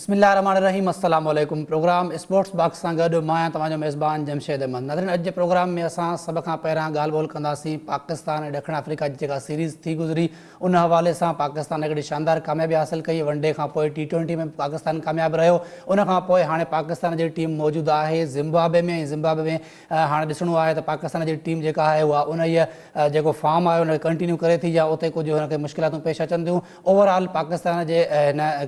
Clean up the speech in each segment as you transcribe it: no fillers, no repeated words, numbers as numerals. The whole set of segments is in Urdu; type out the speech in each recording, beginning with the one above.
بسم اللہ الرحمن الرحیم السلام علیکم پروگرام اسپورٹس باکس سان گڈ ماں تمام میزبان جمشید احمد ناظرین اج کے پروگرام میں اساں سب کا پہلا گال بول کنداسیں پاکستان اور ڈکھن افریقہ کی سیریز تھی گزری ان حوالے سے پاکستان ایک شاندار کامیابی حاصل کی ون ڈے کا T20 میں پاکستان کامیاب رہو ان ہاں پاکستان کی ٹیم موجود ہے زمبابوے میں ہاں ڈسنو ہے تو پاکستان کی ٹیم جا ہے وہ ان فارم ہے ان کنٹینیو کرے تھی یا اتنے کچھ مشکلات پیش اچن تھیں اوور آل پاکستان کے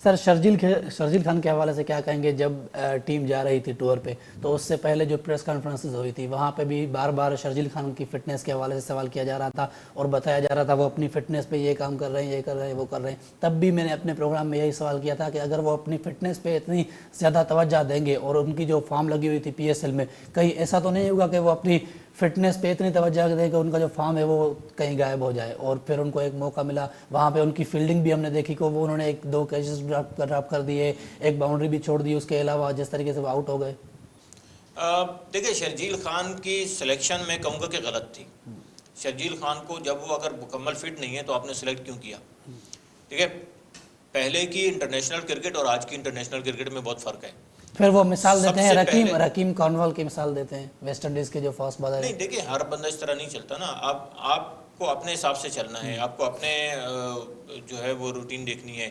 سر شرجیل خان کے حوالے سے کیا کہیں گے؟ جب ٹیم جا رہی تھی ٹور پہ تو اس سے پہلے جو پریس کانفرنسز ہوئی تھی وہاں پہ بھی بار بار شرجیل خان کی فٹنس کے حوالے سے سوال کیا جا رہا تھا اور بتایا جا رہا تھا وہ اپنی فٹنس پہ یہ کام کر رہے ہیں، یہ کر رہے ہیں، وہ کر رہے ہیں. تب بھی میں نے اپنے پروگرام میں یہی سوال کیا تھا کہ اگر وہ اپنی فٹنس پہ اتنی زیادہ توجہ دیں گے اور ان کی جو فارم لگی ہوئی تھی پی ایس ایل میں، کہیں ایسا تو نہیں ہوگا کہ وہ اپنی فٹنس پہ اتنی توجہ دیں کہ ان کا جو فارم ہے وہ کہیں غائب ہو جائے؟ اور پھر ان کو ایک موقع ملا وہاں پہ، ان کی فیلڈنگ بھی ہم نے دیکھی کہ وہ انہوں نے 1-2 کیچز ڈراپ کر دیے، ایک باؤنڈری بھی چھوڑ دی، اس کے علاوہ جس طریقے سے وہ آؤٹ ہو گئے. دیکھیں شرجیل خان کی سلیکشن میں کہوں گا کہ غلط تھی. شرجیل خان کو جب وہ اگر مکمل فٹ نہیں ہے تو آپ نے سلیکٹ کیوں کیا؟ ٹھیک ہے، پہلے کی انٹرنیشنل کرکٹ اور آج کی انٹرنیشنل کرکٹ میں بہت فرق ہے. پھر وہ مثال دیتے ہیں رکیم کارنوال کی مثال دیتے ہیں، ویسٹ انڈیز کے جو فاسٹ بالر. نہیں دیکھیں، ہر بندہ اس طرح نہیں چلتا نا. آپ کو اپنے حساب سے چلنا ہے، آپ کو اپنے جو ہے وہ روٹین دیکھنی ہے.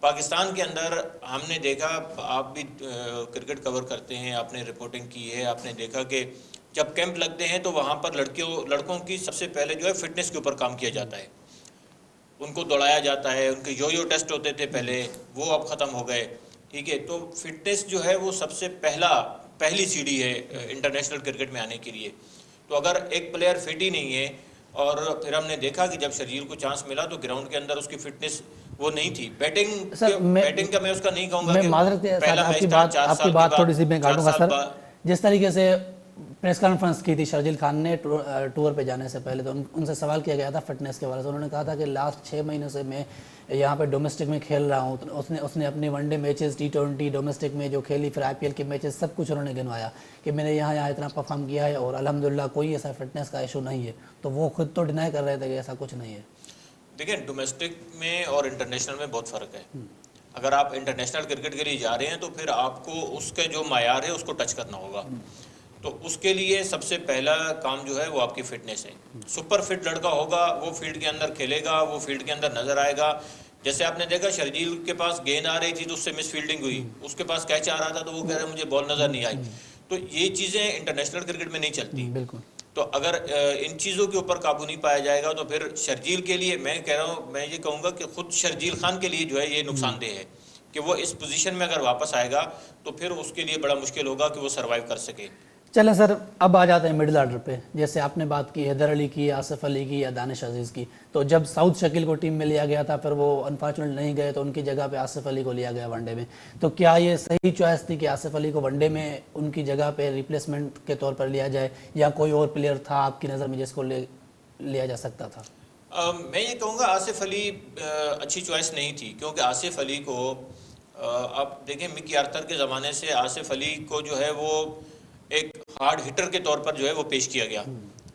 پاکستان کے اندر ہم نے دیکھا، آپ بھی کرکٹ کور کرتے ہیں، آپ نے رپورٹنگ کی ہے، آپ نے دیکھا کہ جب کیمپ لگتے ہیں تو وہاں پر لڑکوں کی سب سے پہلے جو ہے فٹنس کے اوپر کام کیا جاتا ہے. ان کو دوڑایا جاتا ہے، ان کے یو ٹیسٹ ہوتے تھے پہلے، وہ اب ختم ہو گئے. ٹھیک ہے، تو فٹنس جو ہے وہ سب سے پہلی سیڑھی ہے انٹرنیشنل کرکٹ میں آنے کے لیے. تو اگر ایک پلیئر فٹ ہی نہیں ہے، اور پھر ہم نے دیکھا کہ جب شرجیل کو چانس ملا تو گراؤنڈ کے اندر اس کی فٹنس وہ نہیں تھی. بیٹنگ کا میں اس کا نہیں کہوں گا کہ معذرت پہلا میچ تھا 4 سال آپ کی بات تھوڑی سی میں کاٹوں گا سر. بعد جس طریقے سے پریس کانفرنس کی تھی شرجیل خان نے ٹور پہ جانے سے پہلے، تو ان سے سوال کیا گیا تھا فٹنس کے حوالے سے. انہوں نے کہا تھا کہ لاسٹ 6 مہینے سے میں یہاں پہ ڈومیسٹک میں کھیل رہا ہوں. اس نے اپنی one day matches, T20 domestic میں جو کھیلی، پھر IPL کے میچز، سب کچھ انہوں نے گنوایا کہ میں نے یہاں اتنا پرفارم کیا ہے اور الحمدللہ کوئی ایسا فٹنس کا ایشو نہیں ہے. تو وہ خود تو ڈینائی کر رہے تھے کہ ایسا کچھ نہیں ہے. دیکھیں، ڈومیسٹک میں اور انٹرنیشنل میں بہت فرق ہے. اگر آپ انٹرنیشنل کرکٹ کے لیے جا رہے ہیں تو پھر آپ کو اس کے جو معیار ہے اس کو ٹچ کرنا ہوگا. تو اس کے لیے سب سے پہلا کام جو ہے وہ آپ کی فٹنس ہے. سپر فٹ لڑکا ہوگا، وہ فیلڈ کے اندر کھیلے گا، وہ فیلڈ کے اندر نظر آئے گا. جیسے آپ نے دیکھا شرجیل کے پاس گیند آ رہی تھی تو اس سے مس فیلڈنگ ہوئی، اس کے پاس کیچ آ رہا تھا تو وہ کہہ رہا ہے مجھے بال نظر نہیں آئی. تو یہ چیزیں انٹرنیشنل کرکٹ میں نہیں چلتی. بالکل. تو اگر ان چیزوں کے اوپر قابو نہیں پایا جائے گا تو پھر شرجیل کے لیے میں کہہ رہا ہوں، میں یہ کہوں گا کہ خود شرجیل خان کے لیے جو ہے یہ نقصان دہ ہے کہ وہ اس پوزیشن میں اگر واپس آئے گا تو پھر اس کے لیے بڑا مشکل ہوگا کہ وہ سروائیو کر سکے. چلیں سر، اب آ جاتے ہیں مڈل آرڈر پہ. جیسے آپ نے بات کی حیدر علی کی، آصف علی کی یا دانش عزیز کی، تو جب سعود شکیل کو ٹیم میں لیا گیا تھا پھر وہ انفارچونیٹ نہیں گئے تو ان کی جگہ پہ آصف علی کو لیا گیا ون ڈے میں. تو کیا یہ صحیح چوائس تھی کہ آصف علی کو ون ڈے میں ان کی جگہ پہ ریپلیسمنٹ کے طور پر لیا جائے، یا کوئی اور پلیئر تھا آپ کی نظر میں جس کو لیا جا سکتا تھا؟ میں یہ کہوں گا آصف علی اچھی چوائس نہیں تھی، کیونکہ آصف علی کو آپ دیکھیں مکی آرتھر کے زمانے سے آصف علی کو جو ہے وہ ایک ہارڈ ہٹر کے طور پر جو ہے وہ پیش کیا گیا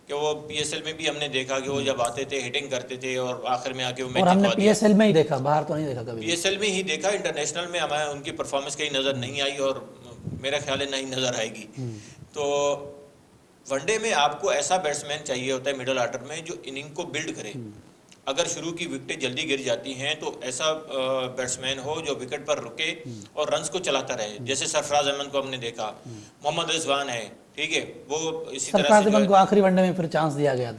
کہ وہ پی ایس ایل میں بھی ہم نے دیکھا کہ وہ جب آتے تھے ہٹنگ کرتے تھے اور آخر میں آ کے وہ میچ اور ہم نے جتوا پی دیا. ایس ایل میں ہی دیکھا، باہر تو نہیں دیکھا کبھی. پی ایس ایل میں ہی دیکھا، انٹرنیشنل میں ہمیں ان کی پرفارمنس کہیں نظر نہیں آئی اور میرا خیال ہے نہیں نظر آئے گی. تو ون ڈے میں آپ کو ایسا بیٹسمین چاہیے ہوتا ہے مڈل آرڈر میں جو اننگ کو بلڈ کرے. اگر شروع کی وکٹیں جلدی گر جاتی ہیں تو ایسا بیٹسمین ہو جو وکٹ پر رکے اور رنز کو چلاتا رہے. جیسے سرفراز احمد کو ہم نے دیکھا، محمد رضوان ہے، ٹھیک ہے، وہ اسی طرح سے سرفراز احمد کو آخری ون ڈے میں پھر چانس دیا گیا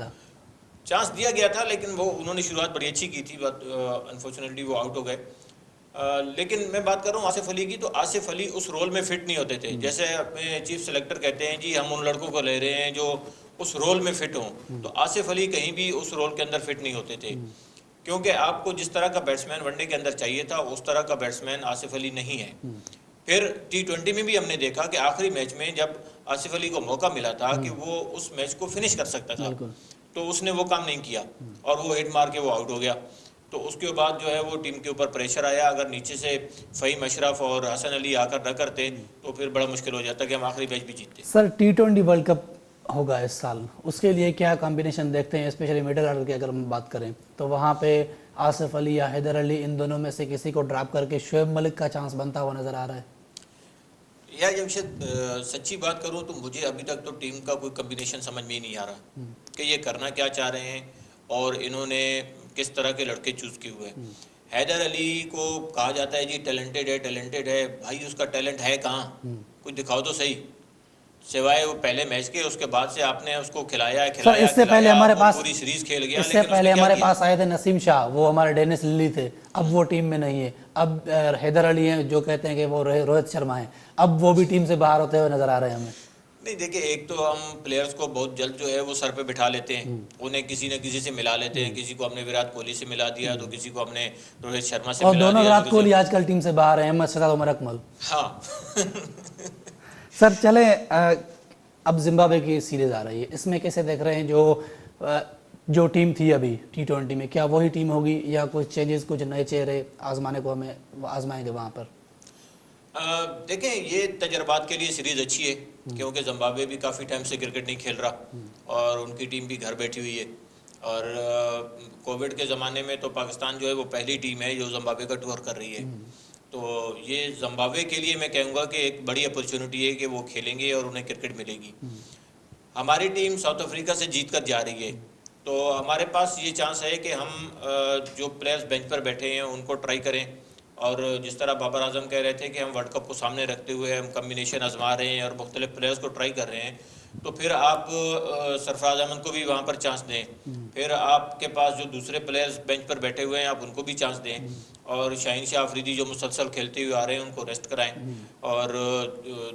تھا، لیکن وہ انہوں نے شروعات بڑی اچھی کی تھی، انفارچونیٹلی وہ آؤٹ ہو گئے. لیکن میں بات کر رہا ہوں آصف علی کی، تو آصف علی اس رول میں فٹ نہیں ہوتے تھے. جیسے اپنے چیف سلیکٹر کہتے ہیں جی ہم ان لڑکوں کو لے رہے ہیں جو اس رول میں فٹ ہوں، تو آصف علی کہیں بھی اس رول کے اندر فٹ نہیں ہوتے تھے. کیونکہ آپ کو جس طرح کا بیٹسمین ون ڈے کے اندر چاہیے تھا اس طرح کا بیٹسمین آصف علی نہیں ہے. پھر T20 میں بھی ہم نے دیکھا کہ آخری میچ میں جب آصف علی کو موقع ملا تھا کہ وہ اس میچ کو فنش کر سکتا تھا تو اس نے وہ کام نہیں کیا اور وہ ہٹ مار کے وہ آؤٹ ہو گیا. تو اس کے بعد جو ہے وہ ٹیم کے اوپر پریشر آیا. اگر نیچے سے فہیم اشرف اور حسن علی آ کر نہ کرتے تو پھر بڑا مشکل ہو جاتا کہ ہم آخری میچ بھی جیتتے. سر T20 ورلڈ کپ ہوگا اس سال، اس کے لیے کیا کمبینیشن دیکھتے ہیں؟ اسپیشلی مڈل آرڈر کی اگر ہم بات کریں تو وہاں پہ آصف علی یا حیدر علی، ان دونوں میں سے کسی کو ڈراپ کر کے شعیب ملک کا چانس بنتا ہوا نظر آ رہا ہے؟ یا جمشید سچی بات کروں تو مجھے ابھی تک تو ٹیم کا کوئی کمبینیشن سمجھ میں ہی نہیں آ رہا کہ یہ کرنا کیا چاہ رہے ہیں اور انہوں نے کس طرح کے لڑکے چوز کیے ہوئے ہیں. حیدر علی کو کہا جاتا ہے جی ٹیلنٹڈ ہے، بھائی اس کا ٹیلنٹ ہے کہاں؟ کوئی دکھاؤ تو صحیح. سوائے وہ پہلے میچ کے، اس کے بعد سے آپ نے اس کو کھلایا سر اس سے پہلے ہمارے پاس پوری سیریز کھیل گیا، اس سے لیکن پہلے نے کیا ہمارے کیا؟ پاس آئے تھے نسیم شاہ، وہ ہمارے ڈینس للی تھے، اب وہ ٹیم میں نہیں ہے. اب حیدر علی ہیں جو کہتے ہیں کہ وہ روہت شرما ہیں، اب وہ بھی ٹیم سے باہر ہوتے ہوئے نظر آ رہے ہیں ہمیں. نہیں دیکھیں، ایک تو ہم پلیئرز کو بہت جلد جو ہے وہ سر پہ بٹھا لیتے ہیں، انہیں کسی نہ کسی سے ملا لیتے ہیں. کسی کو ہم نے وراٹ کوہلی سے ملا دیا، تو کسی کو ہم نے روہت شرما سے اور ملا دونوں دیا، وراٹ کوہلی آج کل ٹیم سے باہر ہیں، احمد شہزاد، عمر اکمل. ہاں. سر چلیں اب زمبابوے کی سیریز آ رہی ہے، اس میں کیسے دیکھ رہے ہیں جو ٹیم تھی ابھی T20 میں، کیا وہی ٹیم ہوگی یا کچھ چینجز، کچھ نئے چہرے آزمانے کو ہمیں آزمائیں گے وہاں پر؟ دیکھیں، یہ تجربات کے لیے سیریز اچھی ہے، کیونکہ زمبابوے بھی کافی ٹائم سے کرکٹ نہیں کھیل رہا اور ان کی ٹیم بھی گھر بیٹھی ہوئی ہے. اور کووڈ کے زمانے میں تو پاکستان جو ہے وہ پہلی ٹیم ہے جو زمبابوے کا ٹور کر رہی ہے. تو یہ زمبابوے کے لیے میں کہوں گا کہ ایک بڑی اپرچونٹی ہے کہ وہ کھیلیں گے اور انہیں کرکٹ ملے گی. ہماری ٹیم ساؤتھ افریقہ سے جیت کر جا رہی ہے، تو ہمارے پاس یہ چانس ہے کہ ہم جو پلیئرز بینچ پر بیٹھے ہیں ان کو ٹرائی کریں. اور جس طرح بابر اعظم کہہ رہے تھے کہ ہم ورلڈ کپ کو سامنے رکھتے ہوئے ہم کمبینیشن آزما رہے ہیں اور مختلف پلیئرز کو ٹرائی کر رہے ہیں، تو پھر آپ سرفراز احمد کو بھی وہاں پر چانس دیں. پھر آپ کے پاس جو دوسرے پلیئرز بینچ پر بیٹھے ہوئے ہیں آپ ان کو بھی چانس دیں. اور شاہین شاہ افریدی جو مسلسل کھیلتے ہوئے آ رہے ہیں ان کو ریسٹ کرائیں. اور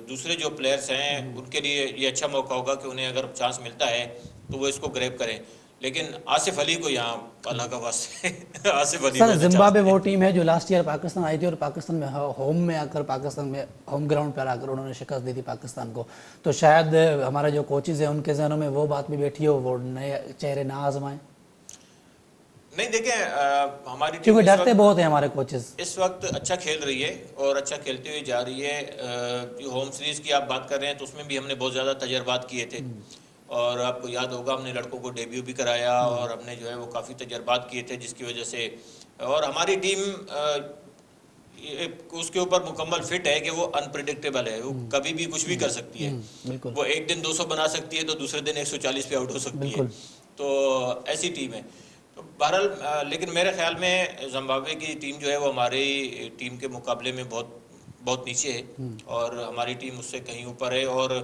دوسرے جو پلیئرز ہیں ان کے لیے یہ اچھا موقع ہوگا کہ انہیں اگر چانس ملتا ہے تو وہ اس کو گریب کریں. لیکن آصف علی کو یہاں اللہ کا واسطے آصف علی کو سر چانس زمبابوے دیں. وہ ٹیم ہے جو لاسٹ ایئر پاکستان آئی تھی اور پاکستان میں ہوم میں آ کر پاکستان میں ہوم گراؤنڈ پر آ کر انہوں نے شکست دی تھی پاکستان کو. تو شاید ہمارے جو کوچز ہیں ان کے ذہنوں میں وہ بات بھی بیٹھی ہو، وہ نئے چہرے نہ آزمائیں. نہیں دیکھیں، ہماری ٹیم کیونکہ ڈرتے بہت ہیں ہمارے کوچز. اس وقت اچھا کھیل رہی ہے اور اچھا کھیلتے ہوئے جا رہی ہے. جو ہوم سیریز کی آپ بات کر رہے ہیں تو اس میں بھی ہم نے بہت زیادہ تجربات کیے تھے، اور آپ کو یاد ہوگا ہم نے لڑکوں کو ڈیبیو بھی کرایا اور ہم نے جو ہے وہ کافی تجربات کیے تھے، جس کی وجہ سے اور ہماری ٹیم اس کے اوپر مکمل فٹ ہے کہ وہ انپریڈکٹیبل ہے، وہ کبھی بھی کچھ بھی کر سکتی ہے. بالکل وہ ایک دن 200 بنا سکتی ہے تو دوسرے دن 140 پہ آؤٹ ہو سکتی ہے. بالکل. تو ایسی ٹیم ہے. تو بہرحال لیکن میرے خیال میں زمبابوے کی ٹیم جو ہے وہ ہماری ٹیم کے مقابلے میں بہت نیچے ہے، اور ہماری ٹیم اس سے کہیں اوپر ہے، اور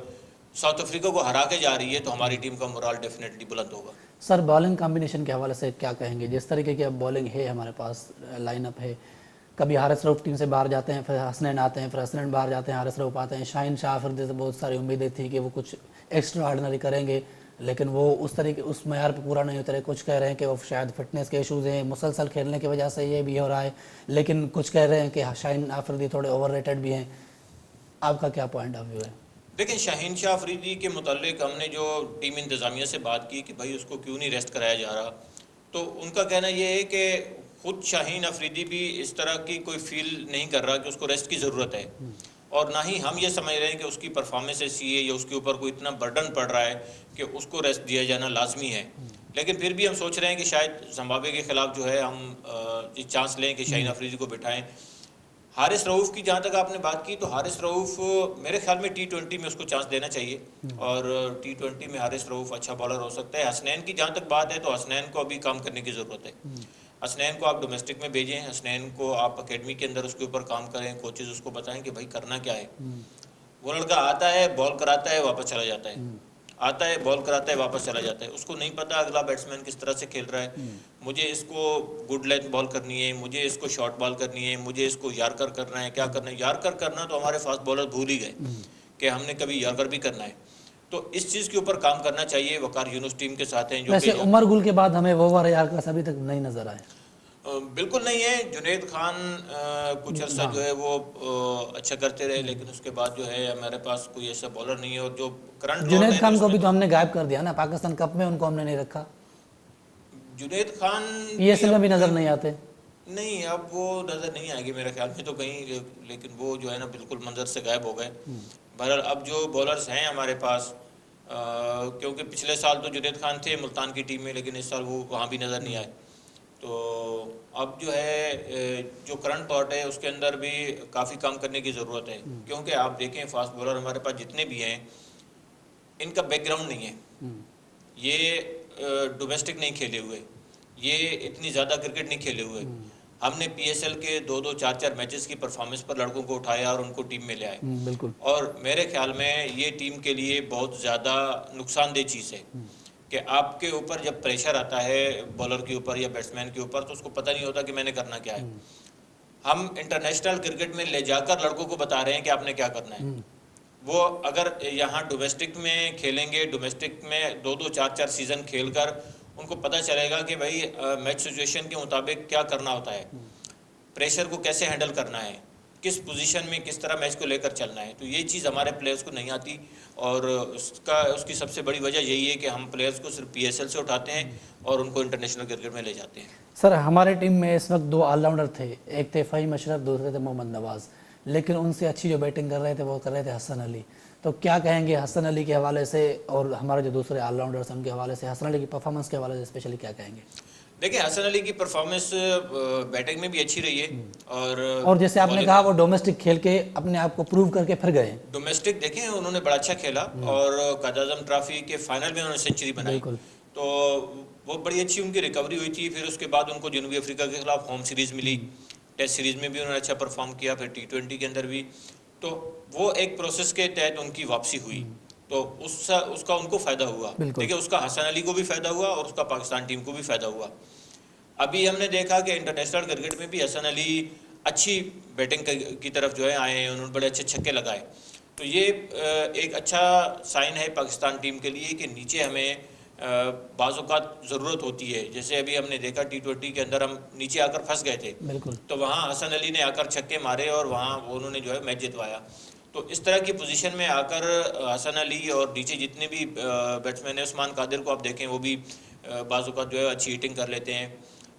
ساؤتھ افریقہ کو ہرا کے جا رہی ہے، تو ہماری ٹیم کا مورال ڈیفینیٹلی بلند ہوگا. سر بالنگ کمبینیشن کے حوالے سے کیا کہیں گے؟ جس طریقے کی اب بالنگ ہے ہمارے پاس، لائن اپ ہے، کبھی حارث رؤف ٹیم سے باہر جاتے ہیں، پھر حسنین آتے ہیں، پھر حسنین باہر جاتے ہیں، حارث رؤف آتے ہیں. شاہین شاہ افریدی سے بہت ساری امیدیں تھیں کہ وہ کچھ ایکسٹرا آرڈنری کریں گے، لیکن وہ اس معیار پہ پورا نہیں اترے. کچھ کہہ رہے ہیں کہ وہ شاید فٹنس کے ایشوز ہیں، مسلسل کھیلنے کی وجہ سے یہ بھی ہو رہا ہے، لیکن کچھ کہہ رہے ہیں کہ شاہین افریدی تھوڑے اوور ریٹڈ بھی ہیں. آپ کا کیا پوائنٹ آف ویو ہے؟ دیکھیں، شاہین شاہ افریدی کے متعلق ہم نے جو ٹیم انتظامیہ سے بات کی کہ بھائی اس کو کیوں نہیں ریسٹ کرایا جا رہا، تو ان کا کہنا یہ ہے کہ خود شاہین افریدی بھی اس طرح کی کوئی فیل نہیں کر رہا کہ اس کو ریسٹ کی ضرورت ہے، اور نہ ہی ہم یہ سمجھ رہے ہیں کہ اس کی پرفارمنس ایسی ہے یا اس کے اوپر کوئی اتنا برڈن پڑ رہا ہے کہ اس کو ریسٹ دیا جانا لازمی ہے. لیکن پھر بھی ہم سوچ رہے ہیں کہ شاید زمبابوے کے خلاف جو ہے ہم یہ چانس لیں کہ شاہین افریدی کو بٹھائیں. حارث رؤف کی جہاں تک آپ نے بات کی، تو حارث رؤف میرے خیال میں T20 میں اس کو چانس دینا چاہیے، اور T20 میں حارث رؤف اچھا بالر ہو سکتا ہے. حسنین کی جہاں تک بات ہے تو حسنین کو ابھی کام کرنے کی ضرورت ہے. حسنین کو آپ ڈومیسٹک میں بھیجیں، حسنین کو آپ اکیڈمی کے اندر اس کے اوپر کام کریں، کوچز اس کو بتائیں کہ بھائی کرنا کیا ہے. وہ لڑکا آتا ہے، بال کراتا ہے، واپس چلا جاتا ہے، آتا ہے، بال کراتا ہے، واپس چلا جاتا ہے. اس کو نہیں پتا اگلا بیٹسمین کس طرح سے کھیل رہا ہے. مجھے اس کو گڈ لینتھ بال کرنی ہے، مجھے اس کو شارٹ بال کرنی ہے، مجھے اس کو یارکر کرنا ہے، کیا کرنا ہے. یارکر کرنا تو ہمارے فاسٹ بالر بھول ہی گئے کہ ہم نے کبھی یارکر بھی کرنا ہے. تو اس چیز کے اوپر کام کرنا چاہیے. وقار یونس ٹیم کے ساتھ ہیں جو ویسے عمر گل کے بعد ہمیں وہ وار یار کا ابھی تک نہیں نظر آئے. بالکل نہیں ہے. جنید خان کچھ عرصہ جو ہے وہ اچھا کرتے رہے، لیکن اس کے بعد جو ہے ہمارے پاس کوئی ایسا بالر نہیں ہے. اور جو کرنٹ دور جنید خان کو بھی تو ہم نے غائب کر دیا نا پاکستان کپ میں، ان کو ہم نے نہیں رکھا. جنید خان PSL میں بھی نظر نہیں آتے. نہیں، اب وہ نظر نہیں آئے گی میرے خیال میں تو کہیں، لیکن وہ جو ہے نا بالکل منظر سے غائب ہو گئے. بہرحال اب جو بولرز ہیں ہمارے پاس، کیونکہ پچھلے سال تو جنید خان تھے ملتان کی ٹیم میں، لیکن اس سال وہ وہاں بھی نظر نہیں آئے. تو اب جو ہے جو کرنٹ پاٹ ہے اس کے اندر بھی کافی کام کرنے کی ضرورت ہے. کیونکہ آپ دیکھیں فاسٹ بولر ہمارے پاس جتنے بھی ہیں ان کا بیک گراؤنڈ نہیں ہے. یہ ڈومیسٹک نہیں کھیلے ہوئے، یہ اتنی زیادہ کرکٹ نہیں کھیلے ہوئے. ہم نے پی ایس ایل کے 2-2 4-4 میچز کی پرفارمنس پر لڑکوں کو اٹھایا اور ان کو ٹیم میں لے آئے. بالکل. اور میرے خیال میں یہ ٹیم کے لیے بہت زیادہ نقصان دہ چیز ہے کہ آپ کے اوپر جب پریشر آتا ہے بالر کے اوپر یا بیٹسمین کے اوپر تو اس کو پتہ نہیں ہوتا کہ میں نے کرنا کیا ہے. ہم انٹرنیشنل کرکٹ میں لے جا کر لڑکوں کو بتا رہے ہیں کہ آپ نے کیا کرنا ہے. وہ اگر یہاں ڈومیسٹک میں کھیلیں گے, ڈومیسٹک میں 2-2 4-4 سیزن کھیل کر ان کو پتہ چلے گا کہ بھائی میچ سچویشن کے مطابق کیا کرنا ہوتا ہے, پریشر کو کیسے ہینڈل کرنا ہے, کس پوزیشن میں کس طرح میچ کو لے کر چلنا ہے. تو یہ چیز ہمارے پلیئرز کو نہیں آتی اور اس کی سب سے بڑی وجہ یہی ہے کہ ہم پلیئرز کو صرف پی ایس ایل سے اٹھاتے ہیں اور ان کو انٹرنیشنل کرکٹ میں لے جاتے ہیں. سر ہمارے ٹیم میں اس وقت 2 آل راؤنڈر تھے, ایک تھے فہیم اشرف, دوسرے تھے محمد نواز, لیکن ان سے اچھی جو بیٹنگ کر رہے تھے وہ کر رہے تھے حسن علی. تو کیا کہیں گے حسن علی کے حوالے سے اور ہمارے جو دوسرے آل راؤنڈرس ہیں ان کے حوالے سے, حسن علی کی پرفارمنس کے حوالے سے اسپیشلی کیا کہیں گے؟ دیکھیں حسن علی کی پرفارمنس بیٹنگ میں بھی اچھی رہی ہے اور جیسے آپ نے کہا وہ ڈومیسٹک کھیل کے اپنے آپ کو پروو کر کے پھر گئے. ڈومیسٹک دیکھیں انہوں نے بڑا اچھا کھیلا اور قائد اعظم ٹرافی کے فائنل میں انہوں نے سینچری بنائی. تو وہ بڑی اچھی ان کی ریکوری ہوئی تھی. پھر اس کے بعد ان کو جنوبی افریقہ کے خلاف ہوم سیریز ملی, ٹیسٹ سیریز میں بھی انہوں نے اچھا پرفارم کیا, پھر T20 کے اندر بھی. تو وہ ایک پروسیس کے تحت ان کی واپسی ہوئی تو اس کا ان کو فائدہ ہوا. دیکھیں اس کا حسن علی کو بھی فائدہ ہوا اور اس کا پاکستان ٹیم کو بھی فائدہ ہوا. ابھی ہم نے دیکھا کہ انٹرنیشنل کرکٹ میں بھی حسن علی اچھی بیٹنگ کی طرف جو ہے آئے ہیں, انہوں نے بڑے اچھے چھکے لگائے. تو یہ ایک اچھا سائن ہے پاکستان ٹیم کے لیے کہ نیچے ہمیں بعض اوقات ضرورت ہوتی ہے. جیسے ابھی ہم نے دیکھا T20 کے اندر ہم نیچے آ کر پھنس گئے تھے, تو وہاں حسن علی نے آ کر چھکے مارے اور وہاں انہوں نے جو ہے میچ جتوایا. تو اس طرح کی پوزیشن میں آ کر حسن علی اور نیچے جتنے بھی بیٹسمین ہیں, عثمان قادر کو آپ دیکھیں وہ بھی بعض اوقات جو ہے اچھی ہیٹنگ کر لیتے ہیں,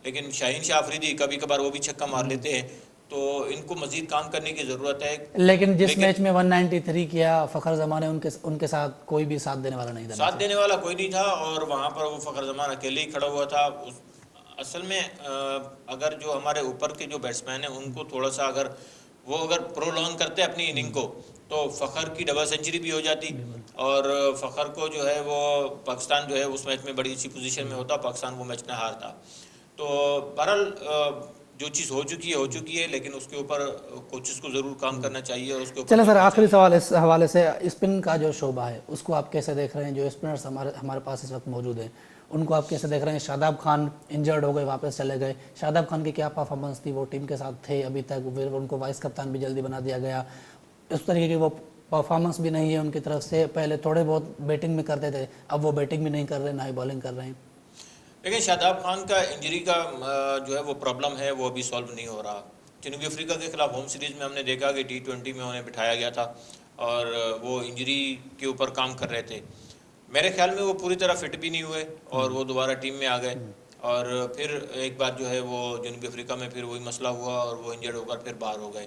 لیکن شاہین شاہ آفریدی کبھی کبھار وہ بھی چھکا مار لیتے ہیں. تو ان کو مزید کام کرنے کی ضرورت ہے. لیکن جس میچ میں 193 کیا فخر زمان نے ان کے ساتھ کوئی بھی ساتھ دینے والا نہیں تھا. ساتھ دینے والا کوئی نہیں تھا اور وہاں پر وہ فخر زمان اکیلے ہی کھڑا ہوا تھا. اصل میں اگر جو ہمارے اوپر کے جو بیٹسمین ہیں ان کو تھوڑا سا اگر پرولونگ کرتے اپنی اننگ کو تو فخر کی ڈبل سینچری بھی ہو جاتی اور فخر کو جو ہے وہ پاکستان جو ہے اس میچ میں بڑی اچھی پوزیشن میں ہوتا, پاکستان وہ میچ نہ ہارتا. تو بہرحال جو چیز ہو چکی ہے لیکن اس کے اوپر کوچز کو ضرور کام کرنا چاہیے اور اس کے اوپر. چلیں سر آخری سوال اس حوالے سے, اسپن کا جو شعبہ ہے اس کو آپ کیسے دیکھ رہے ہیں؟ جو اسپنرز ہمارے پاس اس وقت موجود ہیں ان کو آپ کیسے دیکھ رہے ہیں؟ شاداب خان انجرڈ ہو گئے, واپس چلے گئے. شاداب خان کی کیا پرفارمنس تھی؟ وہ ٹیم کے ساتھ تھے ابھی تک, پھر ان کو وائس کپتان بھی جلدی بنا دیا گیا. اس طریقے کی وہ پرفارمنس بھی نہیں ہے ان کی طرف سے. پہلے تھوڑے بہت بیٹنگ میں کرتے تھے, اب وہ بیٹنگ بھی نہیں کر رہے, نہ ہی بالنگ کر رہے ہیں. لیکن شاداب خان کا انجری کا جو ہے وہ پرابلم ہے وہ ابھی سالو نہیں ہو رہا. جنوبی افریقہ کے خلاف ہوم سیریز میں ہم نے دیکھا کہ T20 میں انہیں بٹھایا گیا تھا اور وہ انجری کے اوپر کام کر رہے تھے. میرے خیال میں وہ پوری طرح فٹ بھی نہیں ہوئے اور وہ دوبارہ ٹیم میں آ گئے اور پھر ایک بار جو ہے وہ جنوبی افریقہ میں پھر وہی مسئلہ ہوا اور وہ انجرڈ ہو کر پھر باہر ہو گئے.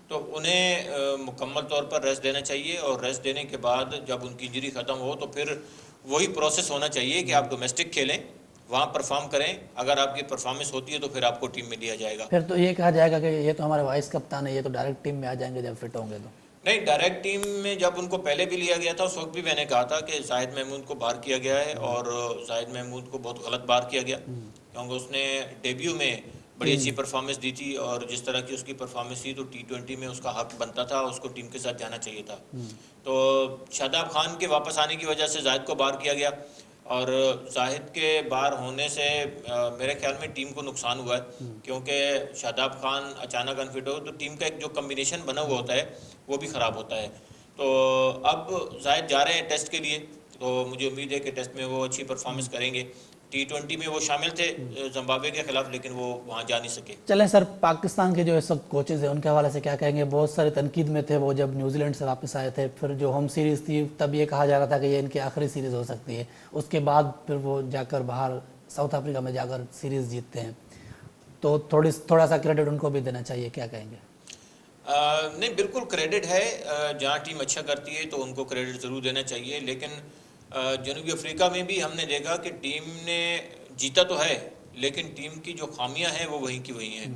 تو انہیں مکمل طور پر ریسٹ دینا چاہیے اور ریسٹ دینے کے بعد جب ان کی انجری ختم ہو تو پھر وہی پروسیس ہونا چاہیے کہ آپ ڈومیسٹک کھیلیں, وہاں پرفارم کریں. اگر آپ کی پرفارمنس ہوتی ہے تو پھر آپ کو ٹیم میں لیا جائے گا. پھر تو یہ کہا جائے گا کہ یہ تو ہمارے وائس کپتان ہے, یہ تو ڈائریکٹ ٹیم میں آ جائیں گے جب فٹ ہوں گے. تو نہیں, ڈائریکٹ ٹیم میں جب ان کو پہلے بھی لیا گیا تھا اس وقت بھی میں نے کہا تھا کہ زاہد محمود کو باہر کیا گیا ہے اور زاہد محمود کو بہت غلط باہر کیا گیا کیونکہ اس نے ڈیبیو میں بڑی اچھی پرفارمنس دی تھی اور جس طرح کی اس کی پرفارمنس تھی تو T20 میں اس کا حق بنتا تھا, اس کو ٹیم کے ساتھ جانا چاہیے تھا. تو شاداب خان کے واپس آنے کی وجہ سے زاہد کو باہر کیا گیا اور زاہد کے باہر ہونے سے میرے خیال میں ٹیم کو نقصان ہوا ہے کیونکہ شاداب خان اچانک انفٹ ہو تو ٹیم کا ایک جو کمبینیشن بنا ہوا ہوتا ہے وہ بھی خراب ہوتا ہے. تو اب زاہد جا رہے ہیں ٹیسٹ کے لیے تو مجھے امید ہے کہ ٹیسٹ میں وہ اچھی پرفارمنس کریں گے. T20 میں وہ شامل تھے زمبابوے کے خلاف لیکن وہ وہاں جا نہیں سکے. چلیں سر پاکستان کے جو اس وقت کوچز ہیں ان کے حوالے سے کیا کہیں گے؟ بہت سارے تنقید میں تھے وہ جب نیوزی لینڈ سے واپس آئے تھے, پھر جو ہوم سیریز تھی تب یہ کہا جا رہا تھا کہ یہ ان کی آخری سیریز ہو سکتی ہے. اس کے بعد پھر وہ جا کر باہر ساؤتھ افریقہ میں جا کر سیریز جیتتے ہیں, تو تھوڑا سا کریڈٹ ان کو بھی دینا چاہیے, کیا کہیں گے؟ نہیں, بالکل کریڈٹ ہے. جہاں ٹیم اچھا کرتی ہے تو ان کو کریڈٹ ضرور دینا چاہیے, لیکن جنوبی افریقہ میں بھی ہم نے دیکھا کہ ٹیم نے جیتا تو ہے لیکن ٹیم کی جو خامیاں ہیں وہ وہیں کی وہیں ہیں.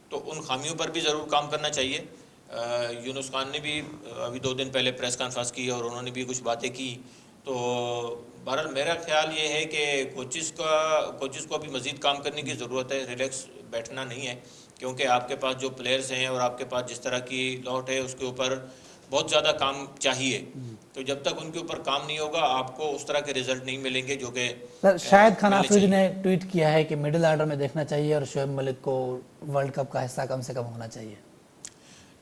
تو ان خامیوں پر بھی ضرور کام کرنا چاہیے. یونس خان نے بھی ابھی 2 دن پہلے پریس کانفرنس کی اور انہوں نے بھی کچھ باتیں کی تو بہرحال میرا خیال یہ ہے کہ کوچز کو ابھی مزید کام کرنے کی ضرورت ہے، ریلیکس بیٹھنا نہیں ہے، کیونکہ آپ کے پاس جو پلیئرز ہیں اور آپ کے پاس جس طرح کی لاٹ ہے اس کے اوپر بہت زیادہ کام چاہیے. تو جب تک ان کے اوپر کام نہیں ہوگا آپ کو اس طرح کے رزلٹ نہیں ملیں گے جو کہ سر شاہد خان ملنے آفریدی چاہیے. نے ٹویٹ کیا ہے کہ مڈل آرڈر میں دیکھنا چاہیے اور شعیب ملک کو ورلڈ کپ کا حصہ کم سے کم ہونا چاہیے.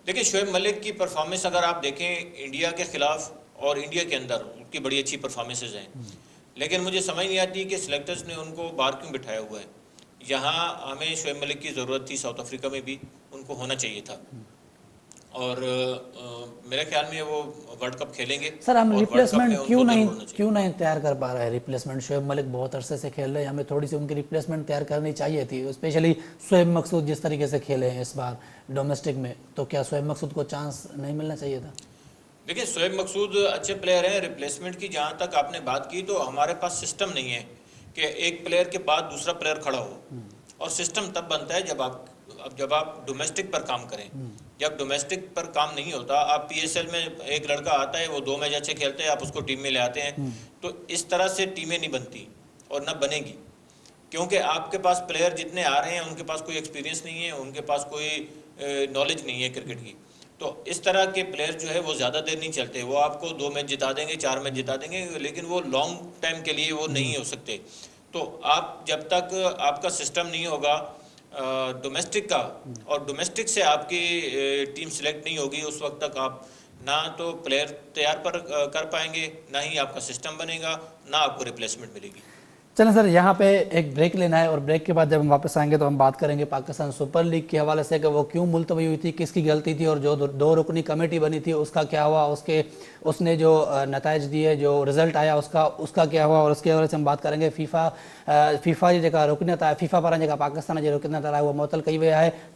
دیکھیں شعیب ملک کی پرفارمنس اگر آپ دیکھیں انڈیا کے خلاف اور انڈیا کے اندر ان کی بڑی اچھی پرفارمنسز ہیں، لیکن مجھے سمجھ نہیں آتی کہ سلیکٹرز نے ان کو باہر کیوں بٹھایا ہوا ہے. یہاں ہمیں شعیب ملک کی ضرورت تھی، ساؤتھ افریقہ میں بھی ان کو ہونا چاہیے تھا، اور میرے خیال میں وہ ورلڈ کپ کھیلیں گے. سر ہم اور ورلڈ کپ ریپلیسمنٹ میں ان کو ضرور ہونا چاہیے. کیوں نہیں تیار کر پا رہے ہیں؟ ریپلیسمنٹ شعیب ملک بہت عرصے سے کھیل رہے ہیں، ہمیں تھوڑی سی ان کی ریپلیسمنٹ تیار کرنی چاہیے تھی، اسپیشلی شعیب مقصود جس طریقے سے کھیلے ہیں اس بار ڈومیسٹک میں، تو کیا شعیب مقصود کو چانس نہیں ملنا چاہیے تھا؟ دیکھیں شعیب مقصود اچھے پلیئر ہیں. ریپلیسمنٹ کی جہاں تک آپ نے بات کی تو ہمارے پاس سسٹم نہیں ہے کہ ایک پلیئر کے بعد دوسرا پلیئر کھڑا ہو، اور سسٹم تب بنتا ہے جب آپ ڈومیسٹک پر کام کریں. جب ڈومیسٹک پر کام نہیں ہوتا، آپ پی ایس ایل میں ایک لڑکا آتا ہے وہ 2 میچ اچھے کھیلتے ہیں، آپ اس کو ٹیم میں لے آتے ہیں، تو اس طرح سے ٹیمیں نہیں بنتی اور نہ بنے گی، کیونکہ آپ کے پاس پلیئر جتنے آ رہے ہیں ان کے پاس کوئی ایکسپیرینس نہیں ہے، ان کے پاس کوئی نالج نہیں ہے کرکٹ کی. تو اس طرح کے پلیئر جو ہے وہ زیادہ دیر نہیں چلتے، وہ آپ کو 2 میچ جتا دیں گے، 4 میچ جتا دیں گے، لیکن وہ لانگ ٹائم کے لیے وہ نہیں ہو سکتے. تو آپ جب تک آپ کا سسٹم نہیں ہوگا ڈومیسٹک کا، اور ڈومیسٹک سے آپ کی ٹیم سلیکٹ نہیں ہوگی، اس وقت تک آپ نہ تو پلیئر تیار کر پائیں گے، نہ ہی آپ کا سسٹم بنے گا، نہ آپ کو ریپلیسمنٹ ملے گی. چلیں سر یہاں پہ ایک بریک لینا ہے، اور بریک کے بعد جب ہم واپس آئیں گے تو ہم بات کریں گے پاکستان سپر لیگ کے حوالے سے کہ وہ کیوں ملتوی ہوئی تھی، کس کی غلطی تھی، اور جو 2 رکنی کمیٹی بنی تھی اس کا کیا ہوا، اس نے جو نتائج دیے، جو رزلٹ آیا اس کا کیا ہوا، اور اس کے حوالے سے ہم بات کریں گے. فیفا جی جگہ رکنیت ہے، فیفا پر جگہ پاکستان جو رکنیت ہے وہ معطل کئی وئی ہے،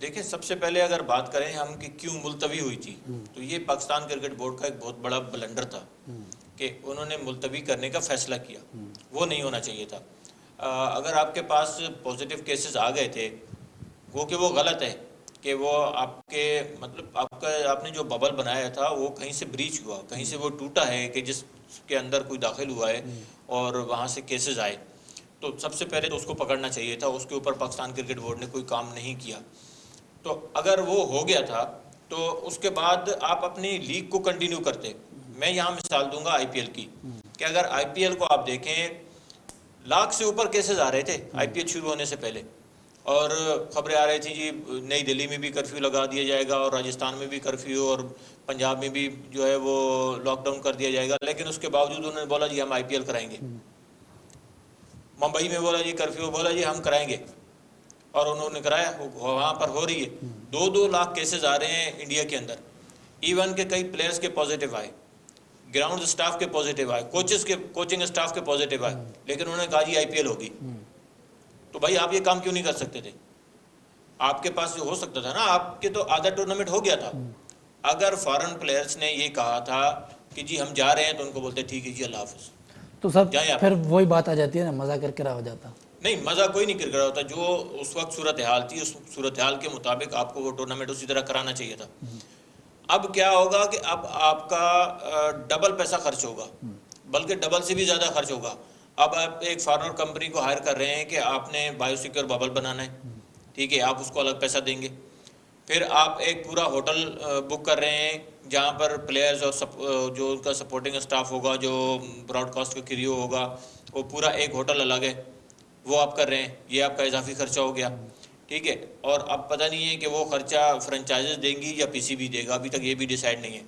دیکھیں سب سے پہلے اگر بات کریں ہم کہ کیوں ملتوی ہوئی تھی، تو یہ پاکستان کرکٹ بورڈ کا ایک بہت بڑا بلنڈر تھا کہ انہوں نے ملتوی کرنے کا فیصلہ کیا. وہ نہیں ہونا چاہیے تھا. اگر آپ کے پاس پازیٹیو کیسز آ گئے تھے، وہ کہ وہ غلط ہے کہ وہ آپ کے مطلب آپ نے جو ببل بنایا تھا وہ کہیں سے بریچ ہوا، کہیں سے وہ ٹوٹا ہے کہ جس کے اندر کوئی داخل ہوا ہے اور وہاں سے کیسز آئے. تو سب سے پہلے تو اس کو پکڑنا چاہیے تھا. اس کے اوپر پاکستان کرکٹ بورڈ نے کوئی کام نہیں کیا. تو اگر وہ ہو گیا تھا تو اس کے بعد آپ اپنی لیگ کو کنٹینیو کرتے. میں یہاں مثال دوں گا آئی پی ایل کی، کہ اگر آئی پی ایل کو آپ دیکھیں لاکھ سے اوپر کیسز آ رہے تھے آئی پی ایل شروع ہونے سے پہلے، اور خبریں آ رہی تھیں جی نئی دہلی میں بھی کرفیو لگا دیا جائے گا، اور راجستھان میں بھی کرفیو، اور پنجاب میں بھی جو ہے وہ لاک ڈاؤن کر دیا جائے گا. لیکن اس کے باوجود انہوں نے بولا جی ہم آئی پی ایل کرائیں گے. ممبئی میں بولا جی کرفیو، بولا جی ہم کرائیں گے، اور انہوں نے کرایا. وہاں پر ہو رہی ہے. 2 لاکھ کیسز آ رہے ہیں انڈیا کے اندر. ایون کہ کئی پلیئرز کے پازیٹیو آئے، گراؤنڈ سٹاف کے پازیٹیو آئے، کوچنگ سٹاف کے پازیٹیو آئے، لیکن انہوں نے کہا جی آئی پی ایل ہوگی. تو بھائی آپ یہ کام کیوں نہیں کر سکتے تھے؟ آپ کے پاس جو ہو سکتا تھا نا، آپ کے تو آدھا ٹورنامنٹ ہو گیا تھا. اگر فارن پلیئرز نے یہ کہا تھا کہ جی ہم جا رہے ہیں، تو ان کو بولتے ٹھیک ہے جی اللہ حافظ. تو سر پھر وہی بات آ جاتی ہے نا، مزہ کر کے رہا ہو جاتا. نہیں، مزہ کوئی نہیں کر رہا ہوتا. جو اس وقت صورتحال تھی اس صورتحال کے مطابق آپ کو وہ ٹورنامنٹ اسی طرح کرانا چاہیے تھا. اب کیا ہوگا کہ اب آپ کا ڈبل پیسہ خرچ ہوگا، بلکہ ڈبل سے بھی زیادہ خرچ ہوگا. اب آپ ایک فارنر کمپنی کو ہائر کر رہے ہیں کہ آپ نے بایو سیکیور ببل بنانا ہے، ٹھیک ہے، آپ اس کو الگ پیسہ دیں گے. پھر آپ ایک پورا ہوٹل بک کر رہے ہیں جہاں پر پلیئرز اور جو ان کا سپورٹنگ اسٹاف ہوگا، جو براڈ کاسٹ کا کریو ہوگا، وہ پورا ایک ہوٹل الگ ہے، وہ آپ کر رہے ہیں. یہ آپ کا اضافی خرچہ ہو گیا، ٹھیک ہے. اور اب پتہ نہیں ہے کہ وہ خرچہ فرنچائزز دیں گی یا پی سی بی دے گا، ابھی تک یہ بھی ڈیسائیڈ نہیں ہے.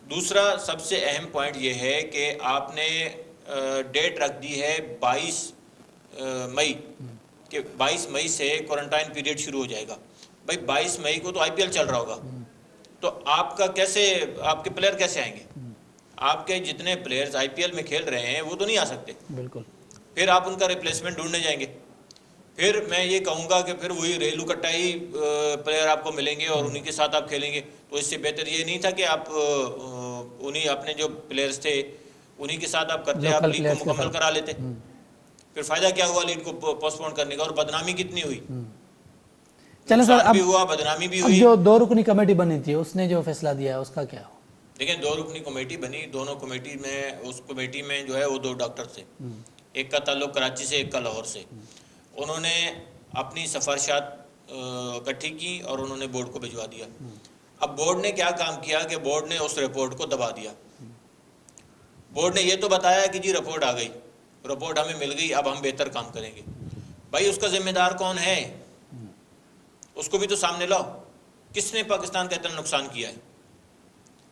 دوسرا سب سے اہم پوائنٹ یہ ہے کہ آپ نے ڈیٹ رکھ دی ہے 22 مئی کہ 22 مئی سے کوارنٹائن پیریڈ شروع ہو جائے گا. بھائی 22 مئی کو تو آئی پی ایل چل رہا ہوگا, تو آپ کا کیسے, آپ کے پلیئر کیسے آئیں گے؟ آپ کے جتنے پلیئرز آئی پی ایل میں کھیل رہے ہیں وہ تو نہیں آ سکتے. بالکل. پھر آپ ان کا ریپلیسمنٹ ڈھونڈنے جائیں گے. پھر میں یہ کہوں گا کہ پھر وہی ریلو کٹائی پلیئر آپ کو ملیں گے اور انہی کے ساتھ آپ کھیلیں گے. تو اس سے بہتر یہ نہیں تھا کہ آپ انہی اپنے جو پلیئرز تھے انہی کے ساتھ آپ کرتے, آپ لیگ کو مکمل کرا لیتے. پھر فائدہ کیا ہوا لیگ کو پوسٹ پون کرنے کا, اور بدنامی کتنی ہوئی, چلیں سر. نقصان بھی ہوا, بدنامی بھی ہوئی. جو 2 رکنی کمیٹی بنی تھی اس نے جو فیصلہ دیا ہے اس کا کیا ہو؟ دیکھیں 2 رکنی کمیٹی بنی, دونوں کمیٹی میں, اس کمیٹی میں جو ہے وہ 2 ڈاکٹر تھے, ایک کا تعلق کراچی سے, ایک کا لاہور سے. انہوں نے اپنی سفارشات اکٹھی کی اور انہوں نے بورڈ کو بھجوا دیا. اب بورڈ نے کیا کام کیا کہ بورڈ نے اس رپورٹ کو دبا دیا. بورڈ نے یہ تو بتایا کہ جی رپورٹ آ گئی, رپورٹ ہمیں مل گئی, اب ہم بہتر کام کریں گے. بھائی اس کا ذمہ دار کون ہے؟ اس کو بھی تو سامنے لاؤ. کس نے پاکستان کا اتنا نقصان کیا ہے؟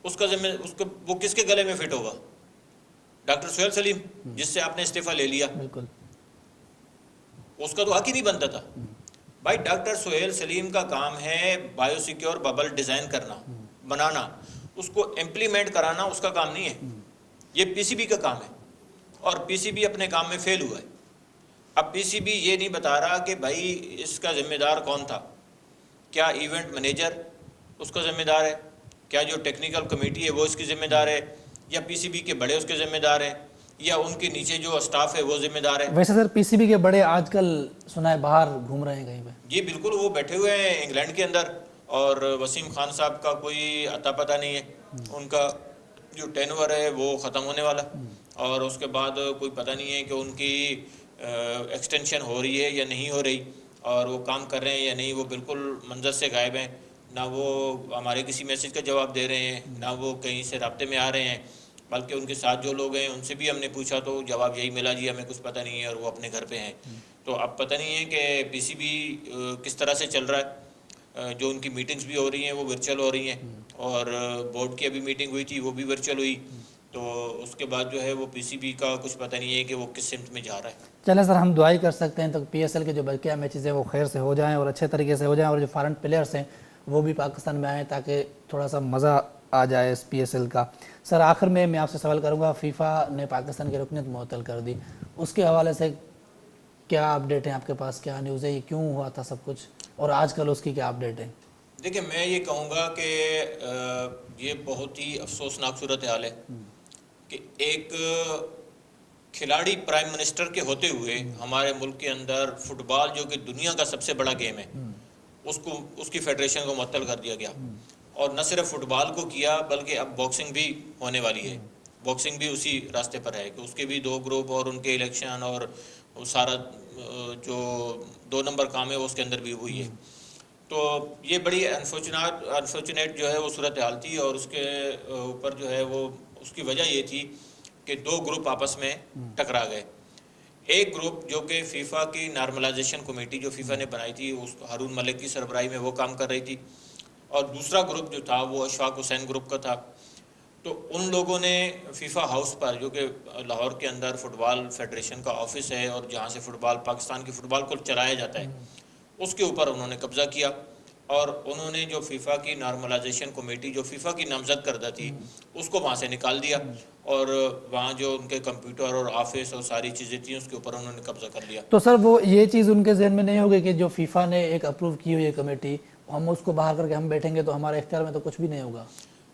اس کا ذمہ, وہ کس کے گلے میں فٹ ہوگا؟ ڈاکٹر سہیل سلیم جس سے آپ نے استعفیٰ لے لیا, بالکل اس کا تو حق ہی نہیں بنتا تھا. بھائی ڈاکٹر سہیل سلیم کا کام ہے بایو سیکیور ببل ڈیزائن کرنا, بنانا, اس کو امپلیمنٹ کرانا اس کا کام نہیں ہے. یہ پی سی بی کا کام ہے, اور پی سی بی اپنے کام میں فیل ہوا ہے. اب پی سی بی یہ نہیں بتا رہا کہ بھائی اس کا ذمہ دار کون تھا. کیا ایونٹ مینیجر اس کا ذمہ دار ہے؟ کیا جو ٹیکنیکل کمیٹی ہے وہ اس کی ذمہ دار ہے؟ یا پی سی بی کے بڑے اس کے ذمہ دار ہیں؟ یا ان کے نیچے جو اسٹاف ہے وہ ذمہ دار ہے؟ ویسے سر پی سی بی کے بڑے آج کل سنا ہے باہر گھوم رہے ہیں کہیں پہ. جی بالکل, وہ بیٹھے ہوئے ہیں انگلینڈ کے اندر, اور وسیم خان صاحب کا کوئی اتا پتہ نہیں ہے. ان کا جو ٹینور ہے وہ ختم ہونے والا, اور اس کے بعد کوئی پتہ نہیں ہے کہ ان کی ایکسٹینشن ہو رہی ہے یا نہیں ہو رہی, اور وہ کام کر رہے ہیں یا نہیں. وہ بالکل منظر سے غائب ہیں, نہ وہ ہمارے کسی میسج کا جواب دے رہے ہیں, نہ وہ کہیں سے رابطے میں آ رہے ہیں. بلکہ ان کے ساتھ جو لوگ ہیں ان سے بھی ہم نے پوچھا تو جواب یہی ملا, جی ہمیں کچھ پتہ نہیں ہے اور وہ اپنے گھر پہ ہیں. تو اب پتہ نہیں ہے کہ پی سی بی کس طرح سے چل رہا ہے. جو ان کی میٹنگز بھی ہو رہی ہیں وہ ورچوئل ہو رہی ہیں, اور بورڈ کی ابھی میٹنگ ہوئی تھی وہ بھی ورچوئل ہوئی. تو اس کے بعد جو ہے وہ پی سی بی کا کچھ پتہ نہیں ہے کہ وہ کس سمت میں جا رہا ہے. چلیں سر, ہم دعائی کر سکتے ہیں تو پی ایس ایل کے جو بقیہ میچز ہیں وہ خیر سے ہو جائیں اور اچھے طریقے سے ہو جائیں, اور جو فارن پلیئرس ہیں وہ بھی پاکستان میں آئیں تاکہ تھوڑا سا مزہ آ جائے اس پی ایس ایل کا. سر آخر میں آپ سے سوال کروں گا, فیفا نے پاکستان کی رکنیت معطل کر دی, اس کے حوالے سے کیا اپڈیٹ ہیں آپ کے پاس, کیا نیوز ہے, یہ کیوں ہوا تھا سب کچھ, اور آج کل اس کی کیا اپڈیٹ ہے؟ دیکھیں میں یہ کہوں گا کہ یہ بہت ہی افسوسناک صورتحال ہے کہ ایک کھلاڑی پرائم منسٹر کے ہوتے ہوئے ہمارے ملک کے اندر فٹ بال جو کہ دنیا کا سب سے بڑا گیم ہے اس کی فیڈریشن کو معطل کر دیا گیا. اور نہ صرف فٹ بال کو کیا بلکہ اب باکسنگ بھی ہونے والی ہے. باکسنگ بھی اسی راستے پر ہے کہ اس کے بھی 2 گروپ اور ان کے الیکشن اور سارا جو 2 نمبر کام ہے وہ اس کے اندر بھی ہوئی ہے. تو یہ بڑی انفارچونیٹ جو ہے وہ صورتحال تھی, اور اس کے اوپر جو ہے وہ اس کی وجہ یہ تھی کہ 2 گروپ آپس میں ٹکرا گئے. ایک گروپ جو کہ فیفا کی نارملائزیشن کمیٹی جو فیفا نے بنائی تھی, اس ہارون ملک کی سربراہی میں وہ کام کر رہی تھی, اور دوسرا گروپ جو تھا وہ اشفاق حسین گروپ کا تھا. تو ان لوگوں نے فیفا ہاؤس پر, جو کہ لاہور کے اندر فٹ بال فیڈریشن کا آفس ہے اور جہاں سے فٹ بال پاکستان کی فٹ بال کو چلایا جاتا ہے, اس کے اوپر انہوں نے قبضہ کیا, اور انہوں نے جو فیفا کی نارملائزیشن کمیٹی جو فیفا کی نامزد کردہ تھی اس کو وہاں سے نکال دیا, اور وہاں جو ان کے کمپیوٹر اور آفس اور ساری چیزیں تھیں اس کے اوپر انہوں نے قبضہ کر لیا. تو سر وہ یہ چیز ان کے ذہن میں نہیں ہوگی کہ جو فیفا نے ایک اپروو کی ہوئی ہے کمیٹی, ہم اس کو باہر کر کے ہم بیٹھیں گے تو ہمارے اختیار میں تو کچھ بھی نہیں ہوگا؟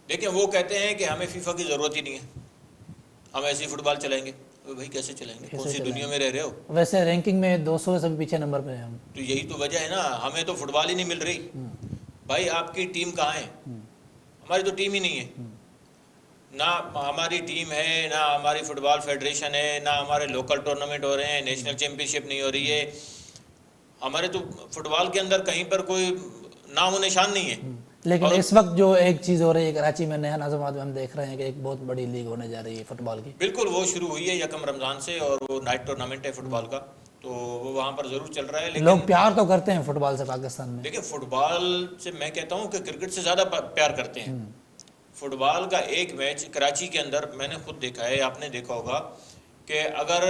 دیکھیں وہ کہتے ہیں کہ ہمیں فیفا کی ضرورت ہی نہیں ہے, ہم ایسی فٹ بال چلائیں گے. بھائی کیسے چلائیں گے, کون سی دنیا میں رہ رہے ہو؟ ویسے رینکنگ میں 200 سے بھی پیچھے نمبر پہ ہیں ہم. تو یہی تو وجہ ہے نا, ہمیں تو فٹ بال ہی نہیں مل رہی. بھائی آپ کی ٹیم کہاں ہے؟ ہماری تو ٹیم ہی نہیں ہے. نہ ہماری ٹیم ہے, نہ ہماری فٹ بال فیڈریشن ہے, نہ ہمارے لوکل ٹورنامنٹ ہو رہے ہیں, نیشنل چیمپئن شپ نہیں ہو رہی ہے. ہمارے تو فٹ بال کے اندر کہیں پر کوئی نام و نشان نہیں ہے. لیکن اس وقت جو ایک چیز ہو رہی ہے کراچی میں نیا نظام ہم دیکھ رہے ہیں کہ ایک بہت بڑی لیگ ہونے جا رہی ہے فٹ بال کی. بالکل, وہ شروع ہوئی ہے 1 رمضان سے, اور وہ نائٹ ٹورنامنٹ ہے فٹ بال کا, تو وہ وہاں پر ضرور چل رہا ہے. لیکن لوگ پیار تو کرتے ہیں فٹ بال سے پاکستان میں. دیکھیں فٹ بال سے میں کہتا ہوں کہ کرکٹ سے زیادہ پیار کرتے ہیں. فٹ بال کا ایک میچ کراچی کے اندر میں نے خود دیکھا ہے, آپ نے دیکھا ہوگا کہ اگر